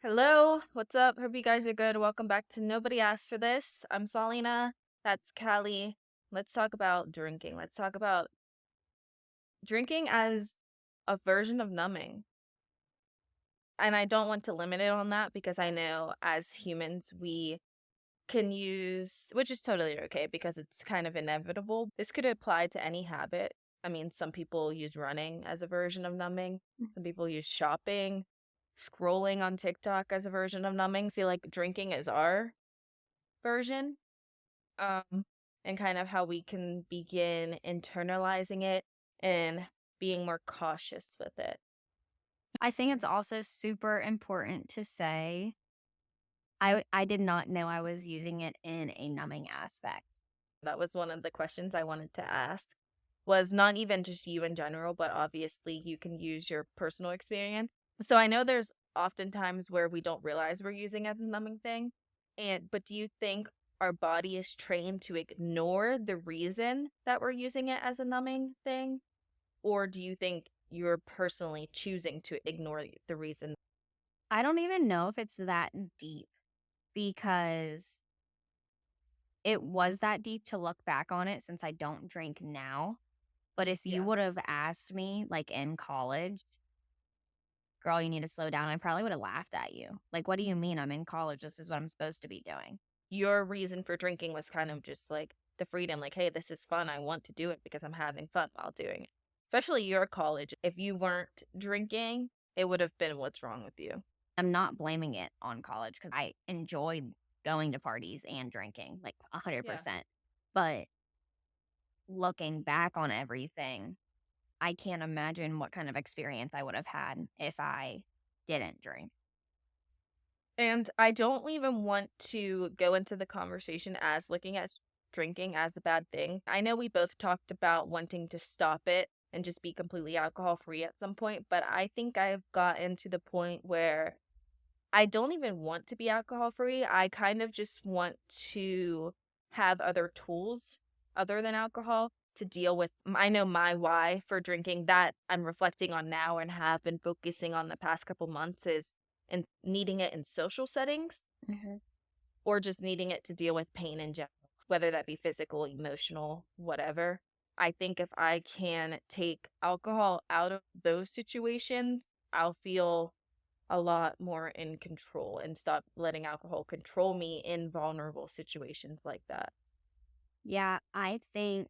Hello, what's up? Hope you guys are good. Welcome back to Nobody Asked for This. I'm Saulyna. That's Cali. Let's talk about drinking. Let's talk about drinking as a version of numbing. And I don't want to limit it on that because I know as humans we can use, which is totally okay because it's kind of inevitable. This could apply to any habit. I mean, some people use running as a version of numbing, some people use shopping, scrolling on TikTok as a version of numbing. I feel like drinking is our version, um, and kind of how we can begin internalizing it and being more cautious with it. I think it's also super important to say I did not know I was using it in a numbing aspect. That was one of the questions I wanted to ask. Was not even just you in general, but obviously you can use your personal experience. So I know there's often times where we don't realize we're using it as a numbing thing. But do you think our body is trained to ignore the reason that we're using it as a numbing thing? Or do you think you're personally choosing to ignore the reason? I don't even know if it's that deep because it was that deep to look back on it since I don't drink now. But if you Yeah. would have asked me, like in college, girl, you need to slow down, I probably would have laughed at you. Like, what do you mean I'm in college? This is what I'm supposed to be doing. Your reason for drinking was kind of just like the freedom, like, hey, this is fun. I want to do it because I'm having fun while doing it. Especially your college. If you weren't drinking, it would have been what's wrong with you. I'm not blaming it on college because I enjoyed going to parties and drinking, like Yeah. 100%. But looking back on everything, I can't imagine what kind of experience I would have had if I didn't drink. And I don't even want to go into the conversation as looking at drinking as a bad thing. I know we both talked about wanting to stop it and just be completely alcohol free at some point, but I think I've gotten to the point where I don't even want to be alcohol free. I kind of just want to have other tools other than alcohol to deal with. I know my why for drinking that I'm reflecting on now and have been focusing on the past couple months is and needing it in social settings Mhm. or just needing it to deal with pain in general, whether that be physical, emotional, whatever. I think if I can take alcohol out of those situations, I'll feel a lot more in control and stop letting alcohol control me in vulnerable situations like that. Yeah, I think,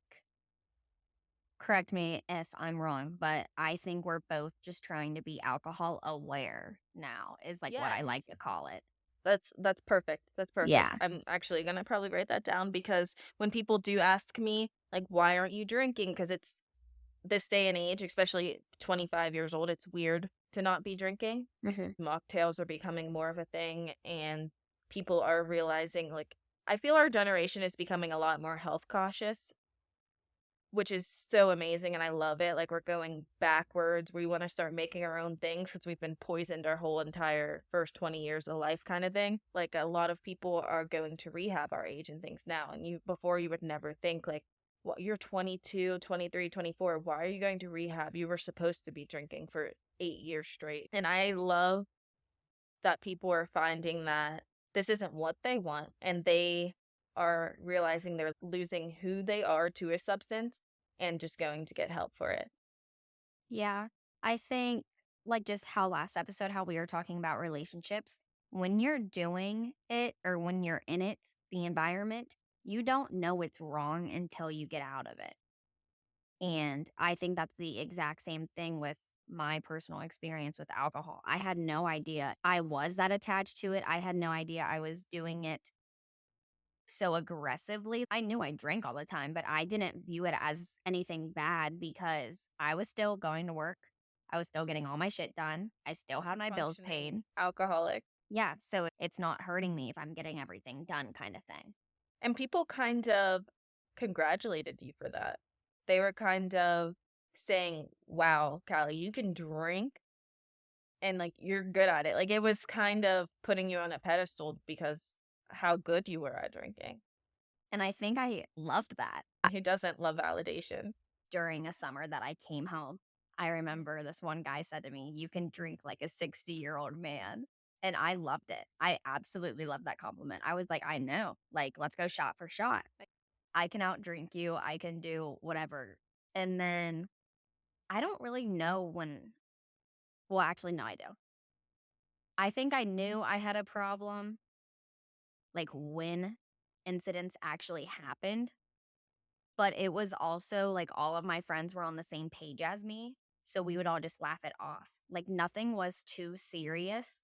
correct me if I'm wrong, but I think we're both just trying to be alcohol aware now, is like what I Yes. like to call it. That's perfect. That's perfect. Yeah. I'm actually gonna probably write that down because when people do ask me, like, why aren't you drinking? Because it's this day and age, especially 25 years old, it's weird to not be drinking. Hmm. Mocktails are becoming more of a thing, and people are realizing, like, I feel our generation is becoming a lot more health cautious, which is so amazing, and I love it. Like, we're going backwards. We wanna start making our own things because 'cause we've been poisoned our whole entire first 20 years of life kinda thing. Like, a lot of people are going to rehab our age and things now, and you would never think, like, "Well, you're 22, 23, 24. Why are you going to rehab? You were supposed to be drinking for 8 years straight." And I love that people are finding that this isn't what they want, and they are realizing they're losing who they are to a substance and just going to get help for it. Yeah. I think, like just how last episode, how we were talking about relationships, when you're doing it or when you're in it, the environment, you don't know it's wrong until you get out of it. And I think that's the exact same thing with my personal experience with alcohol. I had no idea I was that attached to it. I had no idea I was doing it so aggressively. I knew I drank all the time, but I didn't view it as anything bad because I was still going to work. I was still getting all my shit done. I still had my bills Functioning paid. alcoholic. Yeah. So it's not hurting me if I'm getting everything done, kind of thing. And people kind of congratulated you for that. They were kind of saying, "Wow, Callie, you can drink and like you're good at it." Like it was kind of putting you on a pedestal because how good you were at drinking. And I think I loved that. Who doesn't love validation? During a summer that I came home, I remember this one guy said to me, "You can drink like a 60-year-old man." And I loved it. I absolutely loved that compliment. I was like, "I know. Like, let's go shot for shot. I can outdrink you. I can do whatever." And then I don't really know when well, actually, no, I do. I think I knew I had a problem, like, when incidents actually happened, but it was also, like, all of my friends were on the same page as me, so we would all just laugh it off. Like, nothing was too serious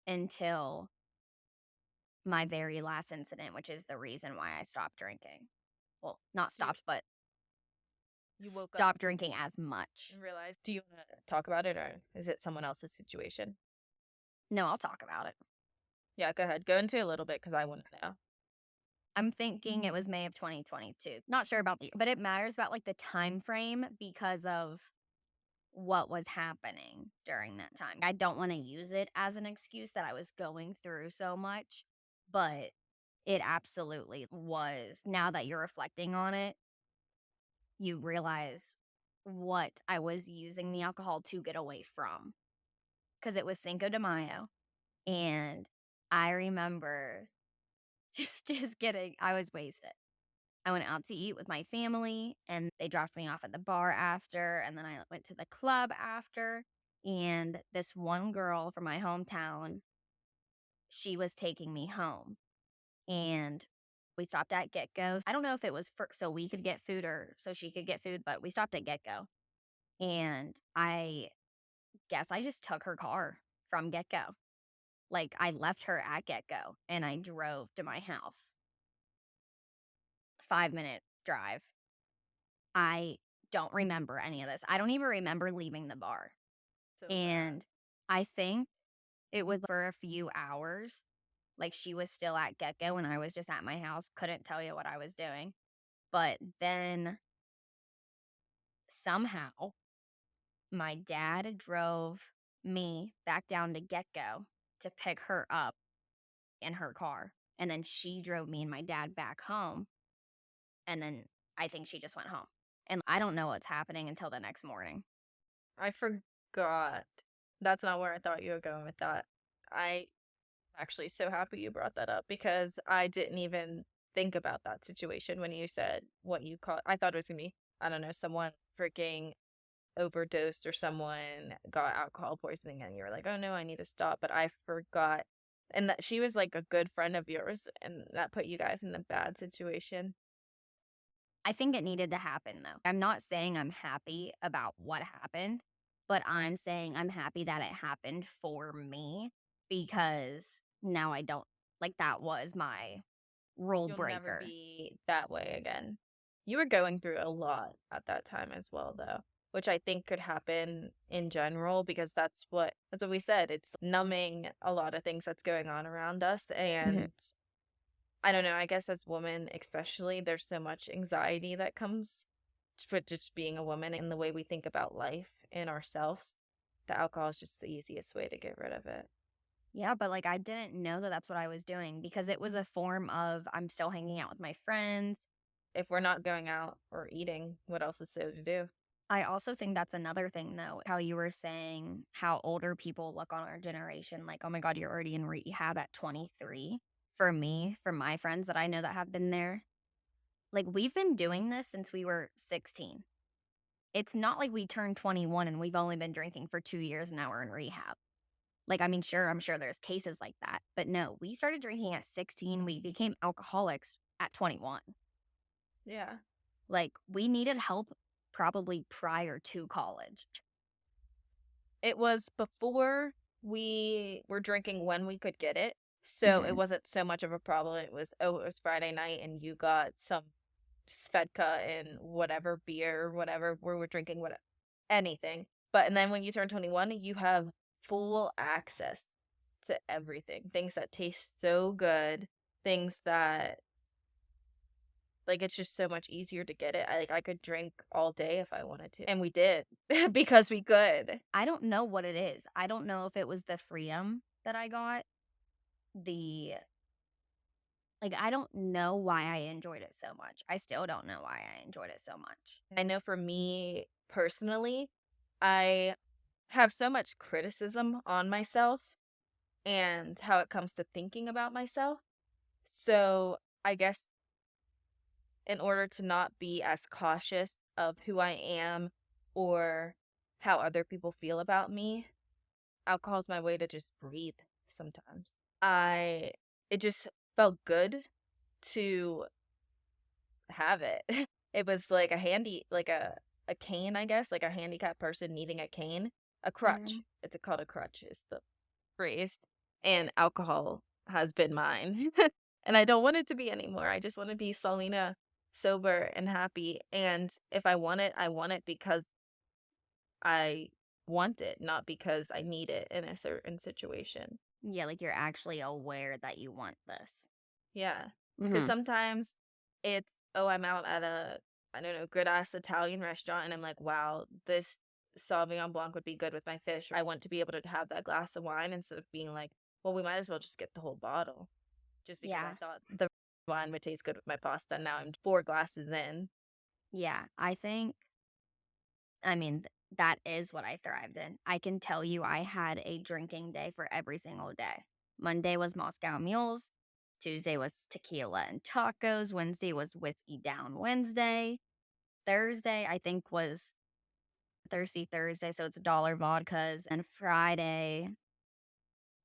until my very last incident, which is the reason why I stopped drinking. Well, not Do you stopped, but you woke up stopped drinking as much. and realized? Do you want to talk about it, or is it someone else's situation? No, I'll talk about it. Yeah, go ahead. Go into a little bit because I want to know. I'm thinking it was May of 2022. Not sure about the year, but it matters about, like, the time frame because of what was happening during that time. I don't wanna use it as an excuse that I was going through so much, but it absolutely was. Now that you're reflecting on it, you realize what I was using the alcohol to get away from. Because it was Cinco de Mayo, and I remember just kidding, I was wasted. I went out to eat with my family, and they dropped me off at the bar after, and then I went to the club after, and this one girl from my hometown, she was taking me home, and we stopped at Get Go. I don't know if it was for so we could get food or so she could get food, but we stopped at Get Go, and I guess I just took her car from Get Go. Like, I left her at Get Go, and I drove to my house. 5-minute drive. I don't remember any of this. I don't even remember leaving the bar. So bad. And I think it was for a few hours. Like, she was still at Get Go and I was just at my house, couldn't tell you what I was doing. But then somehow my dad drove me back down to Get Go to pick her up in her car. And then she drove me and my dad back home. And then I think she just went home. And I don't know what's happening until the next morning. I forgot. That's not where I thought you were going with that. I'm actually so happy you brought that up because I didn't even think about that situation when you said what you call. I thought it was gonna be, I don't know, someone freaking overdosed or someone got alcohol poisoning and you were like, oh no, I need to stop. But I forgot. And that she was like a good friend of yours, and that put you guys in a bad situation. I think it needed to happen though. I'm not saying I'm happy about what happened, but I'm saying I'm happy that it happened for me because now I don't like that was my rule You'll never breaker. be that way again. You were going through a lot at that time as well, though, which I think could happen in general because that's what we said. It's numbing a lot of things that's going on around us. Mhm. And I don't know, I guess as women especially, there's so much anxiety that comes with just being a woman and the way we think about life and ourselves. The alcohol is just the easiest way to get rid of it. Yeah, but like I didn't know that that's what I was doing because it was a form of I'm still hanging out with my friends. If we're not going out or eating, what else is there to do? I also think that's another thing though, how you were saying how older people look on our generation like, "Oh my god, you're already in rehab at 23." For me, for my friends that I know that have been there, like we've been doing this since we were 16. It's not like we turned 21 and we've only been drinking for 2 years and now we're in rehab. Like, I mean, sure, I'm sure there's cases like that, but no, we started drinking at 16, we became alcoholics at 21. Yeah. Like, we needed help probably prior to college. It was before we were drinking when we could get it. So it Mhm. wasn't so much of a problem. It was, oh, it was Friday night and you got some Svedka and whatever beer, whatever, we were drinking, what anything. But and then when you turn 21, you have full access to everything. Things that taste so good, things that like it's just so much easier to get it. I could drink all day if I wanted to. And we did because we could. I don't know what it is. I don't know if it was the freedom that I got, the like, I don't know why I enjoyed it so much. I still don't know why I enjoyed it so much. I know for me personally, I have so much criticism on myself and how it comes to thinking about myself. So I guess in order to not be as cautious of who I am or how other people feel about me, alcohol's my way to just breathe sometimes. I it just felt good to have it. It was like a handy like a cane, I guess, like a handicapped person needing a cane. A crutch. Mhm. It's called a crutch is the phrase. And alcohol has been mine. And I don't want it to be anymore. I just want to be Saulyna, sober and happy. And if I want it because I want it, not because I need it in a certain situation. Yeah, like you're actually aware that you want this. Yeah. Because Mhm. sometimes it's, oh, I'm out at a, I don't know, good ass Italian restaurant and I'm like, wow, this Sauvignon Blanc would be good with my fish. I want to be able to have that glass of wine instead of being like, well, we might as well just get the whole bottle just because I Yeah. thought the wine would taste good with my pasta. Now I'm 4 glasses in. Yeah. I mean, that is what I thrived in. I can tell you I had a drinking day for every single day. Monday was Moscow mules. Tuesday was tequila and tacos. Wednesday was whiskey down Wednesday. Thursday, I think, was Thirsty Thursday. So it's dollar vodkas. And Friday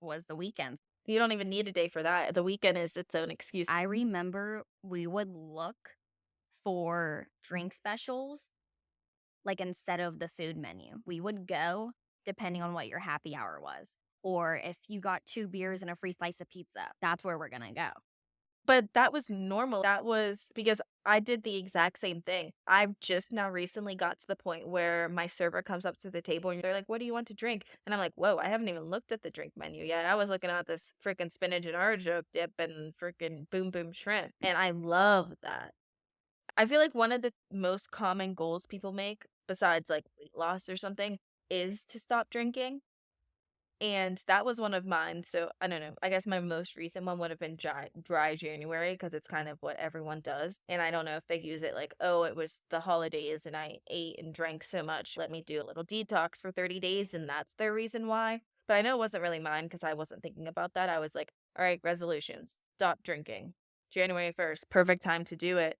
was the weekend. You don't even need a day for that. The weekend is its own excuse. I remember we would look for drink specials, like, instead of the food menu. We would go depending on what your happy hour was, or if you got 2 beers and a free slice of pizza, that's where we're gonna go. But that was normal. That was because I did the exact same thing. I've just now recently got to the point where my server comes up to the table and they're like, "What do you want to drink?" And I'm like, "Whoa, I haven't even looked at the drink menu yet. I was looking at this freaking spinach and artichoke dip and freaking boom boom shrimp." And I love that. I feel like one of the most common goals people make, besides like weight loss or something, is to stop drinking. And that was one of mine, so I don't know, I guess my most recent one would have been dry January because it's kind of what everyone does, and I don't know if they use it like, "Oh, it was the holidays and I ate and drank so much, let me do a little detox for 30 days," and that's their reason why, but I know it wasn't really mine because I wasn't thinking about that. I was like, "Alright, resolutions, stop drinking. January 1st, perfect time to do it."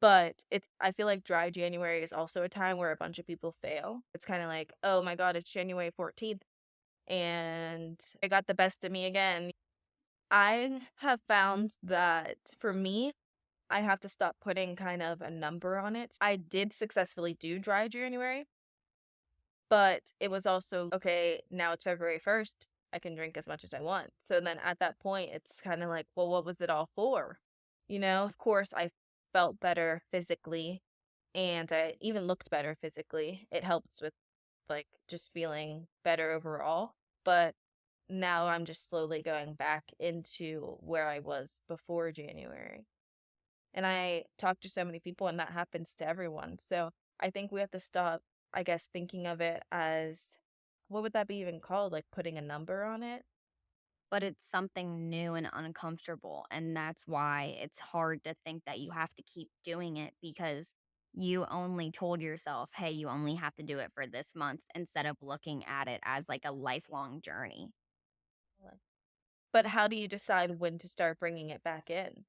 But I feel like dry January is also a time where a bunch of people fail. It's kinda like, "Oh my god, it's January 14th and it got the best of me again." I have found that for me, I have to stop putting kind of a number on it. I did successfully do dry January, but it was also, okay, now it's February 1st. I can drink as much as I want. So then at that point, it's kind of like, well, what was it all for? Of course, I felt better physically and I even looked better physically. It helps with like just feeling better overall. But now I'm just slowly going back into where I was before January. And I talk to so many people, and that happens to everyone. So I think we have to stop, I guess, thinking of it as what would that be even called? Like putting a number on it? But it's something new and uncomfortable, and that's why it's hard to think that you have to keep doing it because you only told yourself, "Hey, you only have to do it for this month," instead of looking at it as, like, a lifelong journey. But how do you decide when to start bringing it back in?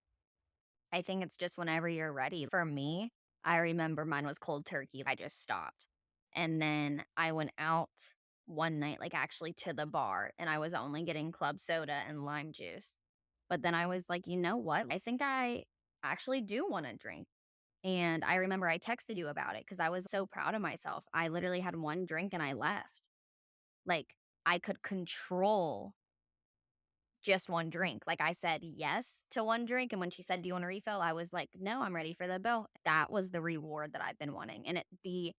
I think it's just whenever you're ready. For me, I remember mine was cold turkey. I just stopped. And then I went out one night, like actually to the bar, and I was only getting club soda and lime juice. But then I was like, you know what? I think I actually do want to drink. And I remember I texted you about it because I was so proud of myself. I literally had one drink and I left. Like I could control just one drink. Like, I said yes to one drink, and when she said, "Do you want a refill?" I was like, "No, I'm ready for the bill." That was the reward that I've been wanting, and the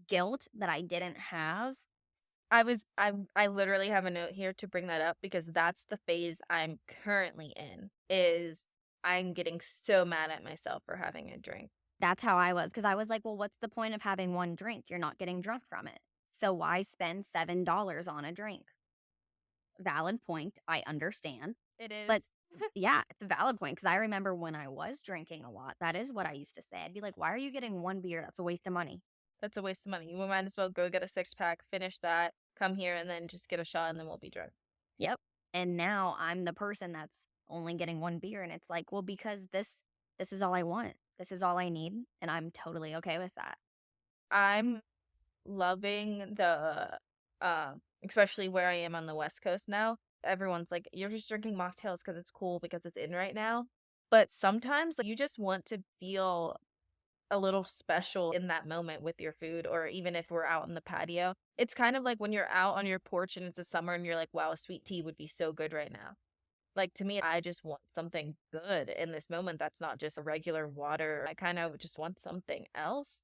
guilt that I didn't have. I literally have a note here to bring that up because that's the phase I'm currently in, is I'm getting so mad at myself for having a drink. That's how I was, because I was like, "Well, what's the point of having one drink? You're not getting drunk from it. So why spend $7 on a drink?" Valid point, I understand, It but is. yeah, it's a valid point, because I remember when I was drinking a lot, that is what I used to say. I'd be like, "Why are you getting 1 beer? That's a waste of money." That's a waste of money. We might as well go get a 6-pack, finish that, come here, and then just get a shot, and then we'll be drunk. Yep. And now I'm the person that's only getting 1 beer, and it's like, well, because this is all I want. This is all I need, and I'm totally okay with that. I'm loving the, especially where I am on the West Coast now. Everyone's like, "You're just drinking mocktails because it's cool because it's in right now." But sometimes, like, you just want to feel a little special in that moment with your food, or even if we're out in the patio. It's kind of like when you're out on your porch and it's a summer and you're like, "Wow, a sweet tea would be so good right now." Like, to me, I just want something good in this moment that's not just a regular water. I kind of just want something else.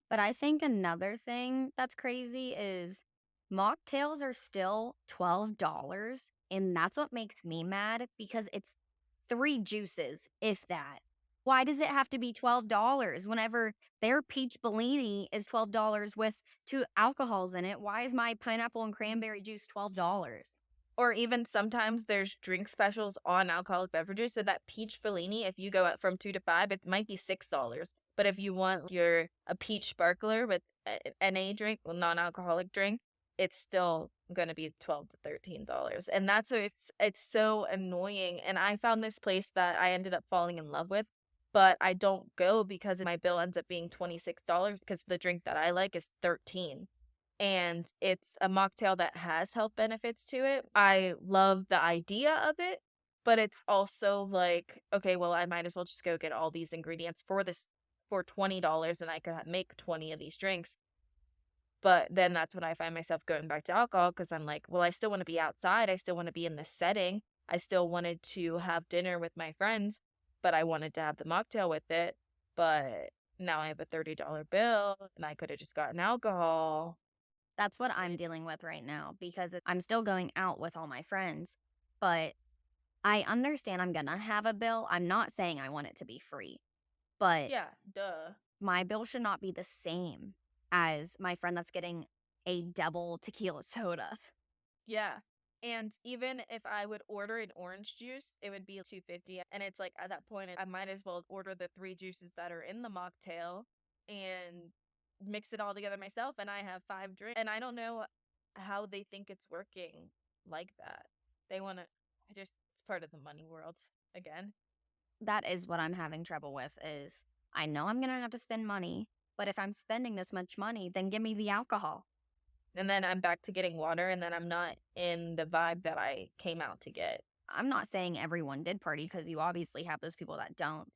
But I think another thing that's crazy is mocktails are still $12, and that's what makes me mad because it's 3 juices, if that. Why does it have to be $12 whenever their peach Bellini is $12 with 2 alcohols in it? Why is my pineapple and cranberry juice $12? Or even sometimes there's drink specials on alcoholic beverages. So that peach Bellini, if you go up from 2 to 5, it might be $6. But if you want your a peach sparkler with NA drink, well, non-alcoholic drink, it's still going to be 12 to $13. And that's so it's so annoying. And I found this place that I ended up falling in love with, but I don't go because my bill ends up being $26 because the drink that I like is 13, and it's a mocktail that has health benefits to it. I love the idea of it, but it's also like, okay, well, I might as well just go get all these ingredients for this for $20 and I could make 20 of these drinks. But then that's when I find myself going back to alcohol because I'm like, well, I still want to be outside. I still want to be in this setting. I still wanted to have dinner with my friends, but I wanted to have the mocktail with it. But now I have a $30 bill and I could have just gotten alcohol. That's what I'm dealing with right now because I'm still going out with all my friends, but I understand I'm gonna have a bill. I'm not saying I want it to be free, but Yeah, duh. my bill should not be the same as my friend that's getting a double tequila soda. Yeah. And even if I would order an orange juice, it would be 250. And it's like at that point, I might as well order the three juices that are in the mocktail and mix it all together myself. And I have five drinks. And I don't know how they think it's working like that. They want to, it's part of the money world again. That is what I'm having trouble with is I know I'm gonna have to spend money, but if I'm spending this much money, then give me the alcohol. And then I'm back to getting water. And then I'm not in the vibe that I came out to get. I'm not saying everyone did party because you obviously have those people that don't,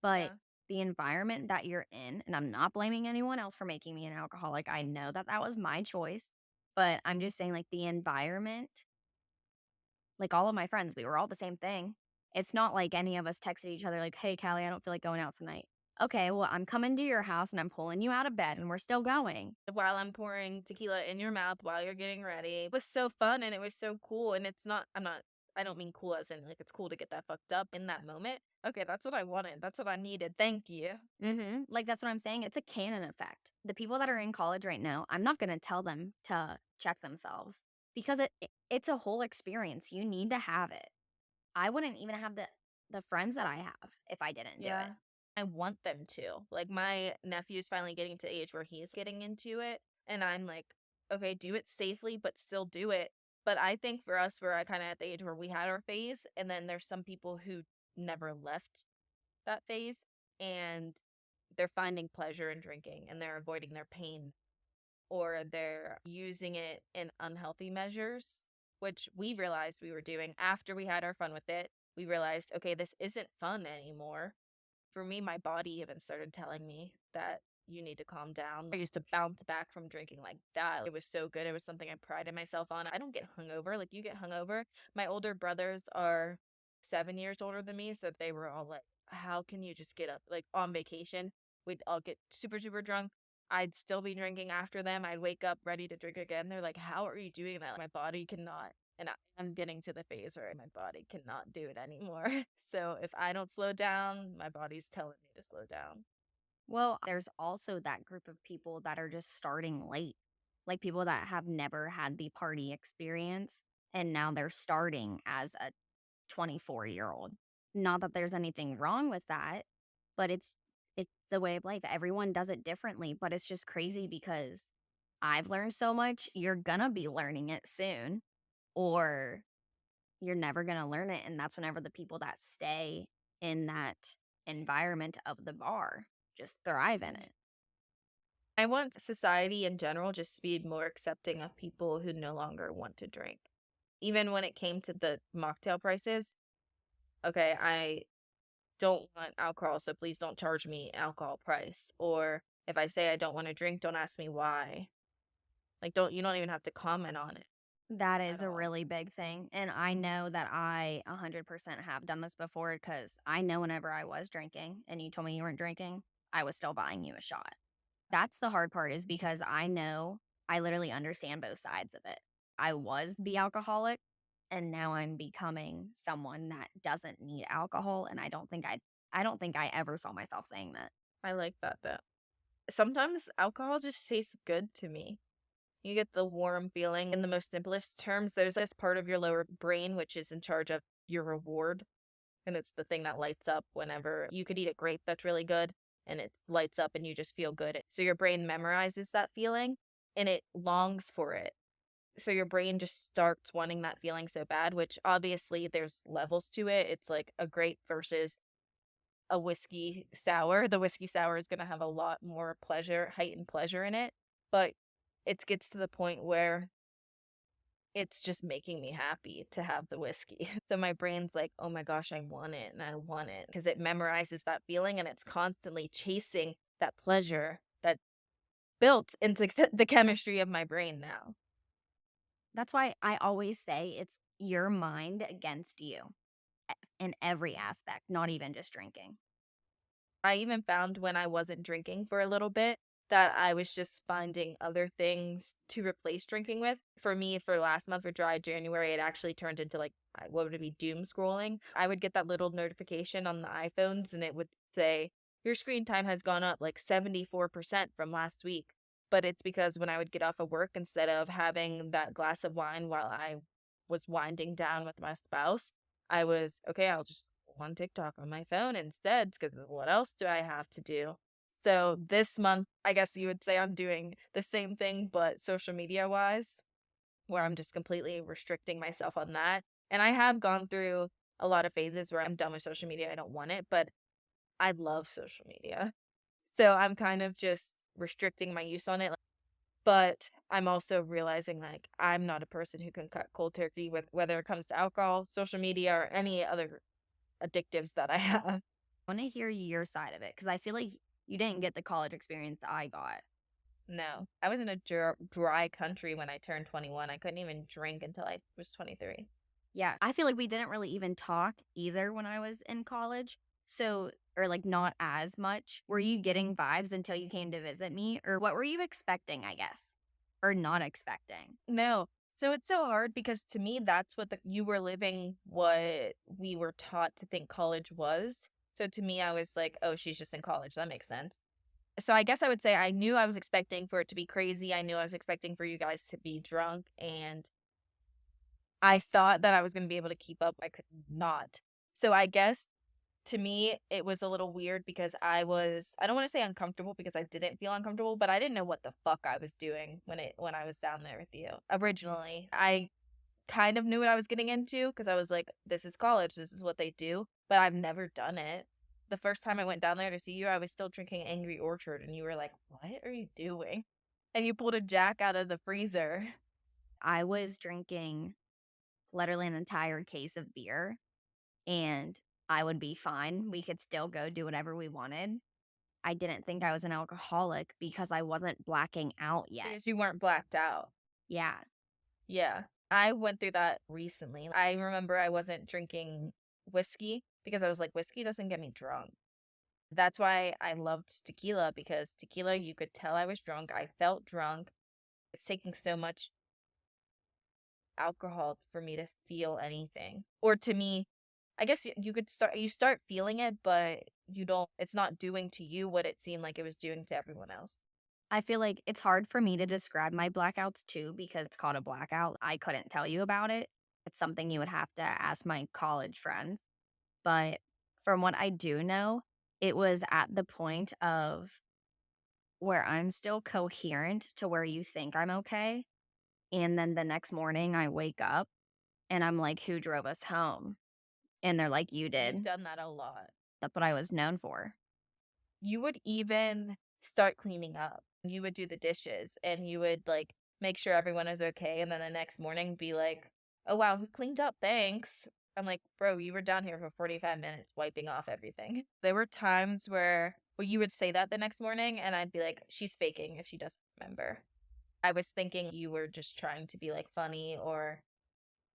but Yeah. the environment that you're in, and I'm not blaming anyone else for making me an alcoholic. I know that that was my choice, but I'm just saying, like, the environment, like all of my friends, we were all the same thing. It's not like any of us texted each other, like, hey, Callie, I don't feel like going out tonight. Okay, well, I'm coming to your house and I'm pulling you out of bed and we're still going. While I'm pouring tequila in your mouth while you're getting ready. It was so fun and it was so cool. And it's not, I don't mean cool as in like it's cool to get that fucked up in that moment. Okay, that's what I wanted. That's what I needed. Thank you. Like, that's what I'm saying. It's a canon effect. The people that are in college right now, I'm not going to tell them to check themselves because it's a whole experience. You need to have it. I wouldn't even have the friends that I have if I didn't do it. Yeah. I want them to. Like my nephew's finally getting to the age where he's getting into it. And I'm like, okay, do it safely, but still do it. But I think for us, we're kind of at the age where we had our phase. And then there's some people who never left that phase. And they're finding pleasure in drinking and they're avoiding their pain, or they're using it in unhealthy measures, which we realized we were doing after we had our fun with it. We realized, okay, this isn't fun anymore. For me, my body even started telling me that you need to calm down. I used to bounce back from drinking like that. It was so good. It was something I prided myself on. I don't get hungover like you get hungover. My older brothers are 7 years older than me, so they were all like, how can you just get up like on vacation? We'd all get super, super drunk. I'd still be drinking after them. I'd wake up ready to drink again. They're like, how are you doing that? My body cannot. And I'm getting to the phase where my body cannot do it anymore. So if I don't slow down, my body's telling me to slow down. Well, there's also that group of people that are just starting late, like people that have never had the party experience and now they're starting as a 24-year-old. Not that there's anything wrong with that, but it's the way of life. Everyone does it differently, but it's just crazy because I've learned so much, you're gonna be learning it soon, or you're never going to learn it. And that's whenever the people that stay in that environment of the bar just thrive in it. I want society in general just to be more accepting of people who no longer want to drink. Even when it came to the mocktail prices, okay, I don't want alcohol, so please don't charge me alcohol price. Or if I say I don't want to drink, don't ask me why. Like you don't even have to comment on it That at is a all. really big thing, and I know that I 100% have done this before because I know whenever I was drinking and you told me you weren't drinking, I was still buying you a shot. That's the hard part is because I know I literally understand both sides of it. I was the alcoholic, and now I'm becoming someone that doesn't need alcohol, and I don't think I ever saw myself saying that. I like that though. Sometimes alcohol just tastes good to me. You get the warm feeling. In the most simplest terms, there's this part of your lower brain which is in charge of your reward. And it's the thing that lights up whenever you could eat a grape that's really good and it lights up and you just feel good. So your brain memorizes that feeling and it longs for it. So your brain just starts wanting that feeling so bad, which obviously there's levels to it. It's like a grape versus a whiskey sour. The whiskey sour is going to have a lot more pleasure, heightened pleasure in it, but it gets to the point where it's just making me happy to have the whiskey. So my brain's like, "Oh my gosh, I want it and I want it," because it memorizes that feeling and it's constantly chasing that pleasure that built into the chemistry of my brain now. That's why I always say it's your mind against you in every aspect, not even just drinking. I even found when I wasn't drinking for a little bit that I was just finding other things to replace drinking with. For me, for last month for dry January, it actually turned into like, what would it be, doom scrolling. I would get that little notification on the iPhones and it would say, your screen time has gone up like 74% from last week. But it's because when I would get off of work, instead of having that glass of wine while I was winding down with my spouse, I was, okay, I'll just on TikTok on my phone instead because what else do I have to do? So this month, I guess you would say I'm doing the same thing, but social media wise, where I'm just completely restricting myself on that. And I have gone through a lot of phases where I'm done with social media. I don't want it, but I love social media. So I'm kind of just restricting my use on it. But I'm also realizing like I'm not a person who can cut cold turkey with whether it comes to alcohol, social media, or any other addictives that I have. I want to hear your side of it because I feel like you didn't get the college experience I got. No, I was in a dry country when I turned 21. I couldn't even drink until I was 23. Yeah, I feel like we didn't really even talk either when I was in college. So, or like not as much. Were you getting vibes until you came to visit me? Or what were you expecting, I guess? Or not expecting? No. So it's so hard because to me, that's what you were living what we were taught to think college was. So to me, I was like, oh, she's just in college. That makes sense. So I guess I would say I knew I was expecting for it to be crazy. I knew I was expecting for you guys to be drunk. And I thought that I was going to be able to keep up. I could not. So I guess to me, it was a little weird because I don't wanna say uncomfortable because I didn't feel uncomfortable, but I didn't know what the fuck I was doing when I was down there with you originally. I kind of knew what I was getting into because I was like, "This is college, this is what they do," but I've never done it. The first time I went down there to see you, I was still drinking Angry Orchard, and you were like, "What are you doing?" And you pulled a Jack out of the freezer. I was drinking literally an entire case of beer and I would be fine. We could still go do whatever we wanted. I didn't think I was an alcoholic because I wasn't blacking out yet. Because you weren't blacked out. Yeah. Yeah. I went through that recently. I remember I wasn't drinking whiskey because I was like, whiskey doesn't get me drunk. That's why I loved tequila because tequila, you could tell I was drunk. I felt drunk. It's taking so much alcohol for me to feel anything. Or to me, I guess you start feeling it, but you don't, it's not doing to you what it seemed like it was doing to everyone else. I feel like it's hard for me to describe my blackouts too because it's called a blackout. I couldn't tell you about it. It's something you would have to ask my college friends. But from what I do know, it was at the point of where I'm still coherent to where you think I'm okay. And then the next morning I wake up And I'm like, "Who drove us home?" And they're like, "You You've did." done that a lot. That's what I was known for. You would even start cleaning up. You would do the dishes and you would like make sure everyone is okay. And then the next morning be like, oh, wow, who cleaned up? Thanks. I'm like, bro, you were down here for 45 minutes wiping off everything. There were times where you would say that the next morning and I'd be like, she's faking if she doesn't remember. I was thinking you were just trying to be like funny or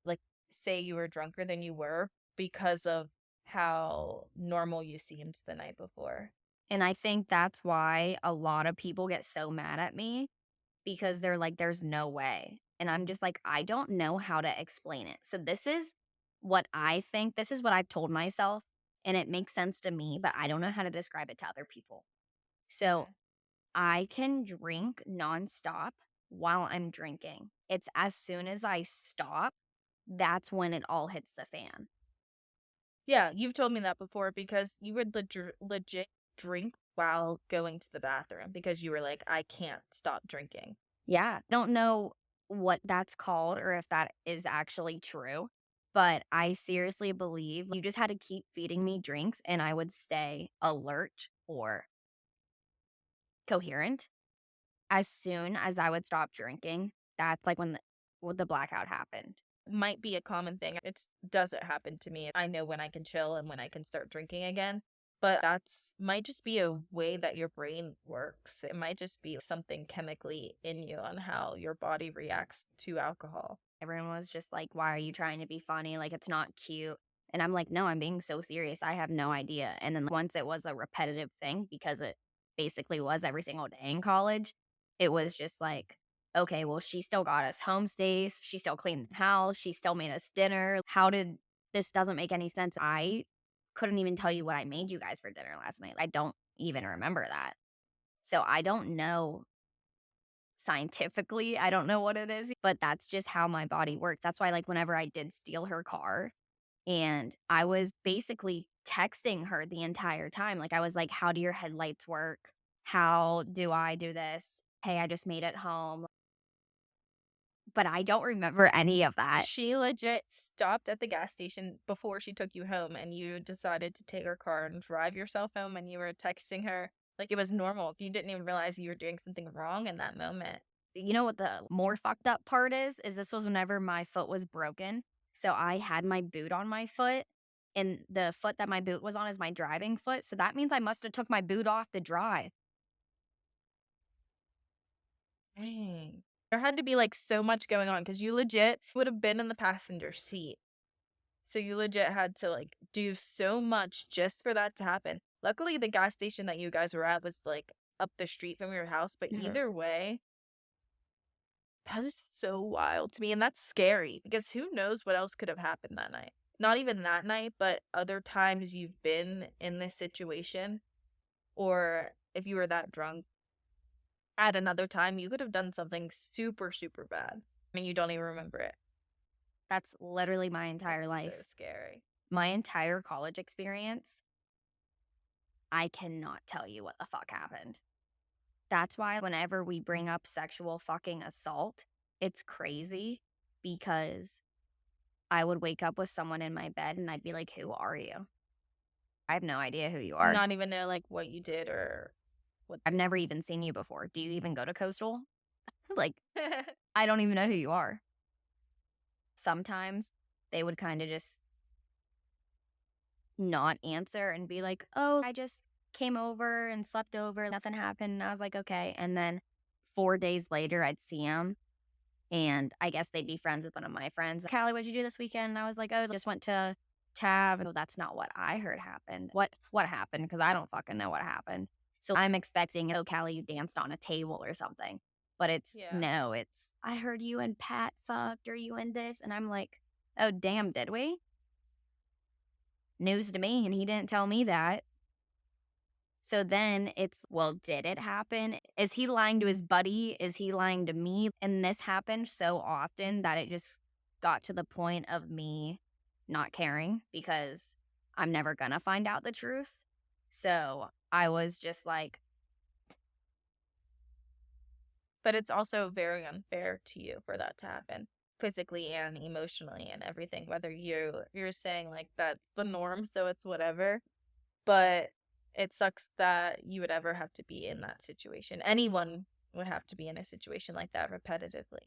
like say you were drunker than you were because of how normal you seemed the night before. And I think that's why a lot of people get so mad at me because they're like, "There's no way." And I'm just like, "I don't know how to explain it." So this is what I think. This is what I've told myself, and it makes sense to me, but I don't know how to describe it to other people. So Okay. I can drink nonstop while I'm drinking. It's as soon as I stop, that's when it all hits the fan. Yeah, you've told me that before because you would legit drink while going to the bathroom because you were like, I can't stop drinking. Yeah, don't know what that's called or if that is actually true, but I seriously believe you just had to keep feeding me drinks and I would stay alert or coherent. As soon as I would stop drinking, that's like when the blackout happened. Might be a common thing. It doesn't happen to me. I know when I can chill and when I can start drinking again, but that's might just be a way that your brain works. It might just be something chemically in you on how your body reacts to alcohol. Everyone was just like, "Why are you trying to be funny? Like, it's not cute." And I'm like, "No, I'm being so serious. I have no idea." And then once it was a repetitive thing, because it basically was every single day in college, it was just like, okay, well, she still got us home safe. She still cleaned the house. She still made us dinner. How did this doesn't make any sense? I couldn't even tell you what I made you guys for dinner last night. I don't even remember that. So I don't know scientifically, I don't know what it is, but that's just how my body works. That's why, like, whenever I did steal her car and I was basically texting her the entire time, like, I was like, "How do your headlights work? How do I do this? Hey, I just made it home." But I don't remember any of that. She legit stopped at the gas station before she took you home, and you decided to take her car and drive yourself home, and you were texting her like it was normal. You didn't even realize you were doing something wrong in that moment. You know what the more fucked up part is? Is this was whenever my foot was broken. So I had my boot on my foot, and the foot that my boot was on is my driving foot. So that means I must have took my boot off to drive. Dang. There had to be like so much going on because you legit would have been in the passenger seat. So you legit had to like do so much just for that to happen. Luckily, the gas station that you guys were at was like up the street from your house, but Mhm. either way, that is so wild to me. And that's scary because who knows what else could have happened that night? Not even that night, but other times you've been in this situation, or if you were that drunk at another time, you could have done something super, super bad. I mean, you don't even remember it. That's literally my entire That's so life. scary. My entire college experience, I cannot tell you what the fuck happened. That's why whenever we bring up sexual fucking assault, it's crazy because I would wake up with someone in my bed and I'd be like, "Who are you?" I have no idea who you are. Not even know like what you did or what I've never even seen you before. Do you even go to Coastal? Like, I don't even know who you are. Sometimes they would kind of just not answer and be like, "Oh, I just came over and slept over. Nothing happened." And I was like, "Okay." And then 4 days later, I'd see them. And I guess they'd be friends with one of my friends. "Callie, what'd you do this weekend?" And I was like, "Oh, just went to Tav." No, that's not what I heard happened. What happened? Because I don't fucking know what happened. So I'm expecting, "Oh, Callie, you danced on a table or something." But it's Yeah. no, it's I heard you and Pat fucked or you and this. And I'm like, "Oh, damn, did we?" News to me, and he didn't tell me that. So then it's, well, did it happen? Is he lying to his buddy? Is he lying to me? And this happened so often that it just got to the point of me not caring because I'm never gonna find out the truth. So I was just like, But it's also very unfair to you for that to happen. physically and emotionally and everything, whether you're saying like that's the norm, so it's whatever. But it sucks that you would ever have to be in that situation. Anyone would have to be in a situation like that repetitively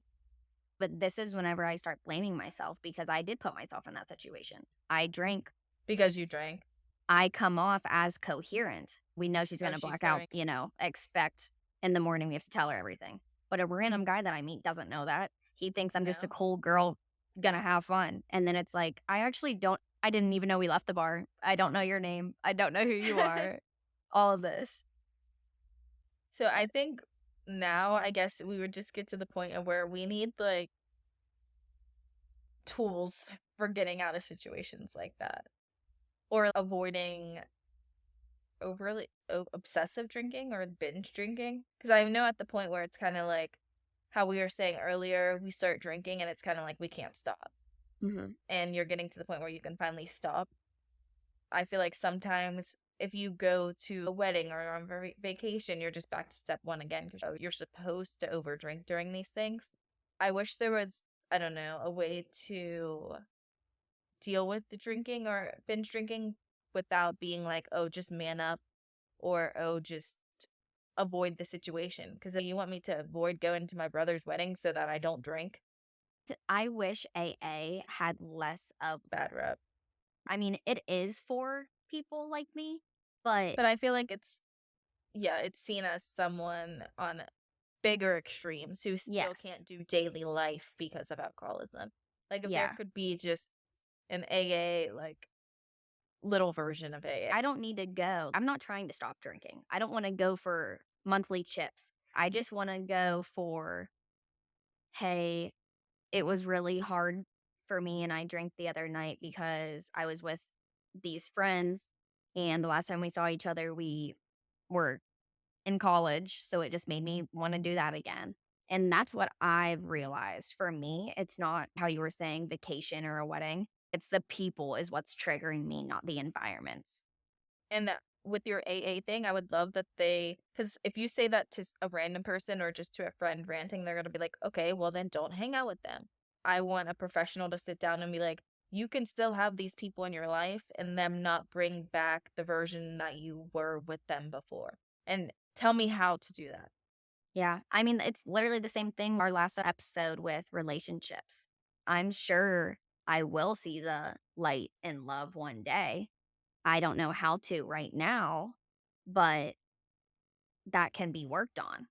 But this is whenever I start blaming myself because I did put myself in that situation. I drank. because you drank. I come off as coherent. We know she's Oh, gonna she's black out, starting. expect in the morning we have to tell her everything. But a random guy that I meet doesn't know that. He thinks I'm just a No. cool girl gonna have fun. And then it's like, I didn't even know we left the bar. I don't know your name. I don't know who you are. All of this. So I think now I guess we would just get to the point of where we need like tools for getting out of situations like that or avoiding overly obsessive drinking or binge drinking. Because I know at the point where it's kind of like how we were saying earlier, we start drinking and it's kind of like we can't stop. Mhm. And you're getting to the point where you can finally stop. I feel like sometimes if you go to a wedding or on vacation, you're just back to step one again because you're supposed to overdrink during these things. I wish there was, I don't know, a way to deal with the drinking or binge drinking without being like, oh, just man up or, oh, just avoid the situation. Because you want me to avoid going to my brother's wedding so that I don't drink? I wish AA had less of, Bad rep. I mean, it is for people like me, but But I feel like yeah, it's seen as someone on bigger extremes who still yes. can't do daily life because of alcoholism. Like if there Yeah. could be just an AA, like little version of AA. I don't need to go. I'm not trying to stop drinking. I don't wanna go for monthly chips. I just wanna go for, "Hey, it was really hard for me and I drank the other night because I was with these friends, and the last time we saw each other, we were in college, so it just made me wanna do that again." And that's what I've realized. For me, it's not how you were saying vacation or a wedding. It's the people is what's triggering me, not the environments. And with your AA thing, I would love that because if you say that to a random person or just to a friend ranting, they're going to be like, okay, well, then don't hang out with them. I want a professional to sit down and be like, you can still have these people in your life and them not bring back the version that you were with them before. And tell me how to do that. Yeah. I mean, it's literally the same thing our last episode with relationships. I'm sure I will see the light in love one day. I don't know how to right now, but that can be worked on.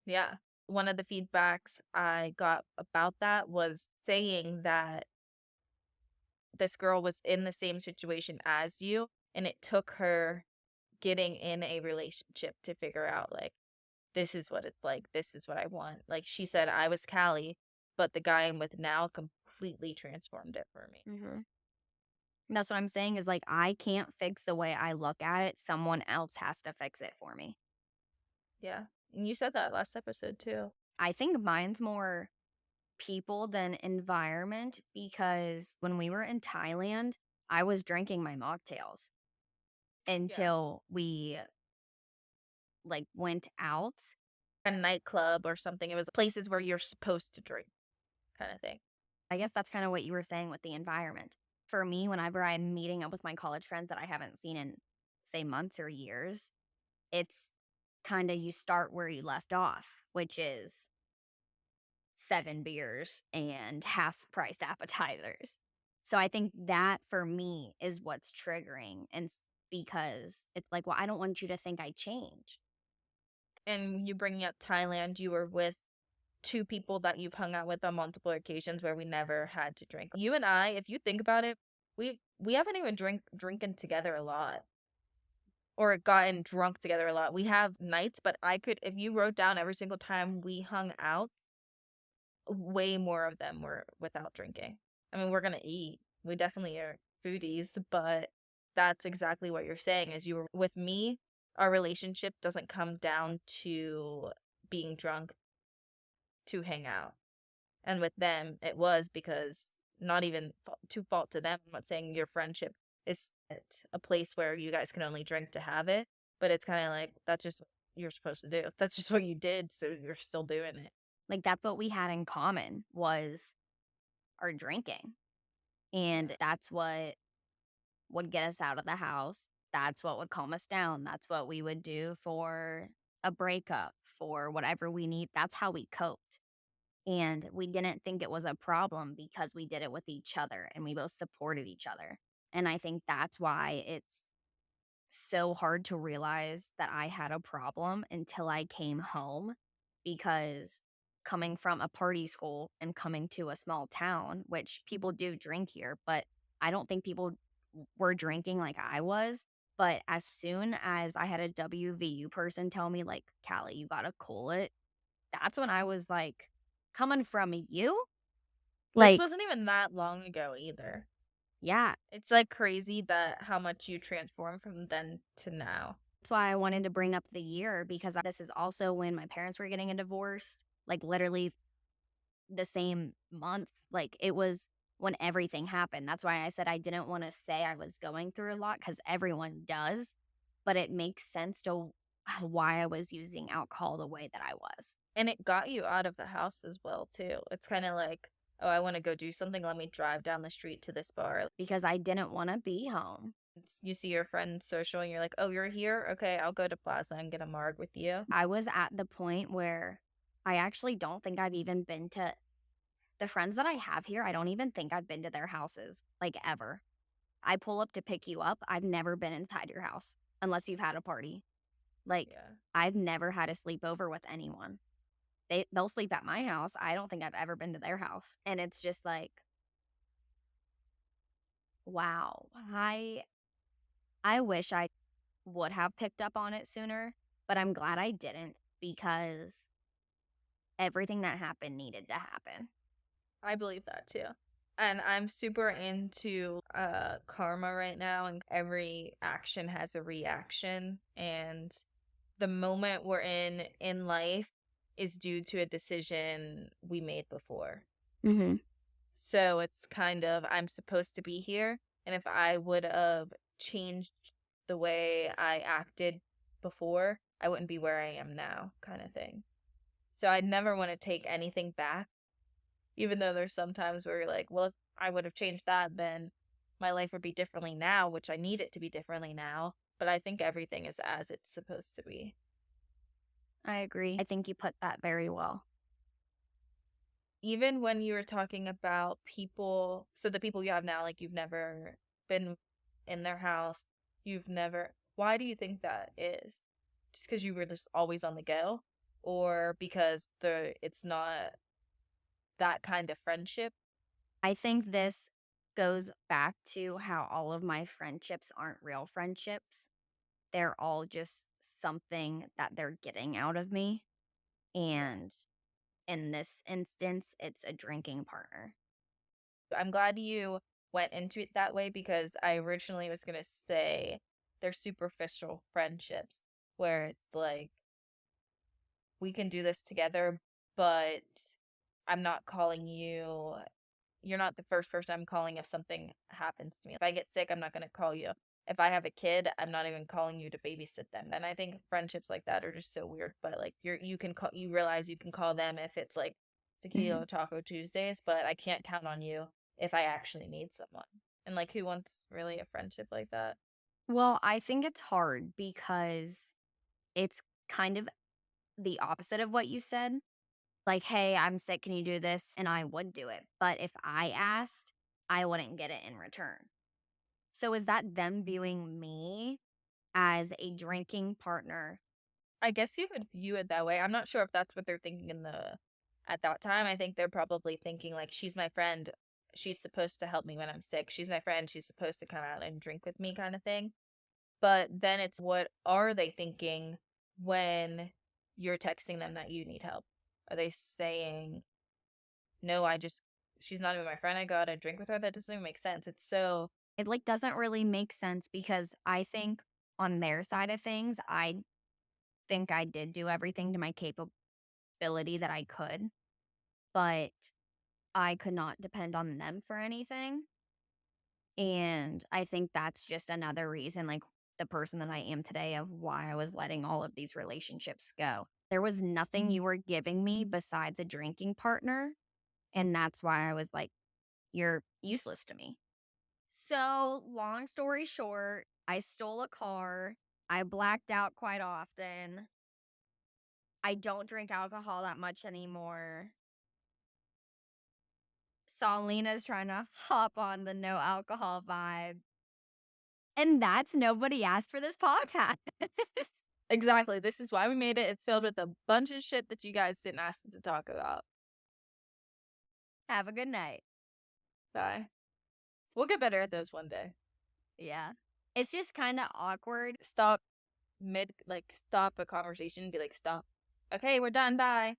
Yeah. One of the feedbacks I got about that was saying that this girl was in the same situation as you, and it took her getting in a relationship to figure out, like, this is what it's like. This is what I want. Like she said, I was Cali, but the guy I'm with now completely transformed it for me. Mhm. That's what I'm saying is like, I can't fix the way I look at it. Someone else has to fix it for me. Yeah. And you said that last episode too. I think mine's more people than environment because when we were in Thailand, I was drinking my mocktails Yeah. until we like went out. A nightclub or something. It was places where you're supposed to drink kind of thing. I guess that's kind of what you were saying with the environment. For me, whenever I'm meeting up with my college friends that I haven't seen in, say, months or years, it's kind of you start where you left off, which is 7 beers and half priced appetizers. So I think that for me is what's triggering. Because it's like, well, I don't want you to think I changed. And you bringing up Thailand, you were with two people that you've hung out with on multiple occasions where we never had to drink. You and I, if you think about it, we haven't even drinking together a lot or gotten drunk together a lot. We have nights, but I could if you wrote down every single time we hung out, way more of them were without drinking. I mean, we're gonna eat. We definitely are foodies, but that's exactly what you're saying is you were with me, our relationship doesn't come down to being drunk to hang out. And with them, it was because not even to fault to them. I'm not saying your friendship is at a place where you guys can only drink to have it, but it's kind of like that's just what you're supposed to do. That's just what you did, so you're still doing it. Like that's what we had in common was are drinking. Yeah. And that's what would get us out of the house. That's what would calm us down. That's what we would do for a breakup, for whatever we need. That's how we coped. And we didn't think it was a problem because we did it with each other and we both supported each other. And I think that's why it's so hard to realize that I had a problem until I came home because coming from a party school and coming to a small town, which people do drink here, but I don't think people were drinking like I was. But as soon as I had a WVU person tell me, like, Cali, you gotta cool it, that's when I was like, coming from you? This Like, wasn't even that long ago either. yeah, It's like crazy that how much you transform from then to now. that's why I wanted to bring up the year because this is also when my parents were getting a divorce, like literally the same month. Like it was when everything happened. That's why I said I didn't want to say I was going through a lot because everyone does, but it makes sense to why I was using alcohol the way that I was And it got you out of the house as well too. It's kind of like, oh, I want to go do something. Let me drive down the street to this bar. because I didn't want to be home. You see your friends social and you're like, oh, you're here? Okay, I'll go to Plaza and get a marg with you. I was at the point where I actually don't think I've even been to the friends that I have here. I don't even think I've been to their houses like ever. I pull up to pick you up. I've never been inside your house unless you've had a party. Like, Yeah. I've never had a sleepover with anyone. They'll sleep at my house. I don't think I've ever been to their house. And it's just like, wow. I wish I would have picked up on it sooner, but I'm glad I didn't because everything that happened needed to happen. I believe that too. And I'm super into karma right now, and every action has a reaction, and the moment we're in life is due to a decision we made before. Mhm. So it's kind of I'm supposed to be here, and if I would have changed the way I acted before, I wouldn't be where I am now, kind of thing. So I'd never want to take anything back, even though there's sometimes where you're like, well, if I would have changed that, then my life would be differently now, which I need it to be differently now. But I think everything is as it's supposed to be. I agree. I think you put that very well. Even when you were talking about people, so the people you have now, like you've never been in their house, you've never, why do you think that is? Just because you were just always on the go? Or because it's not that kind of friendship? I think this goes back to how all of my friendships aren't real friendships. They're all just something that they're getting out of me. Yeah. And in this instance, it's a drinking partner. I'm glad you went into it that way because I originally was going to say they're superficial friendships where it's like we can do this together, but I'm not calling you. You're not the first person I'm calling if something happens to me. If I get sick, I'm not going to call you. If I have a kid, I'm not even calling you to babysit them. And I think friendships like that are just so weird. But like you can call you realize you can call them if it's like Mhm. tequila taco Tuesdays, but I can't count on you if I actually need someone. And like who wants really a friendship like that? Well, I think it's hard because it's kind of the opposite of what you said. Like, hey, I'm sick. Can you do this? And I would do it. But if I asked, I wouldn't get it in return. So is that them viewing me as a drinking partner? I guess you could view it that way. I'm not sure if that's what they're thinking in the at that time. I think they're probably thinking like she's my friend. She's supposed to help me when I'm sick. She's my friend. She's supposed to come out and drink with me kind of thing. But then it's what are they thinking when you're texting them that you need help? Are they saying, "No, I just she's not even my friend. I go out and drink with her." That doesn't even make sense. It's so It like doesn't really make sense because I think on their side of things, I think I did do everything to my capability that I could, but I could not depend on them for anything. And I think that's just another reason, like the person that I am today, of why I was letting all of these relationships go. There was nothing you were giving me besides a drinking partner. And that's why I was like, you're useless to me. So, long story short, I stole a car. I blacked out quite often. I don't drink alcohol that much anymore. Saulyna's trying to hop on the no alcohol vibe. And that's nobody asked for this podcast. Exactly. This is why we made it. It's filled with a bunch of shit that you guys didn't ask us to talk about. Have a good night. Bye. We'll get better at those one day. Yeah. It's just kind of awkward. Stop stop a conversation and be like, stop. Okay, we're done. Bye.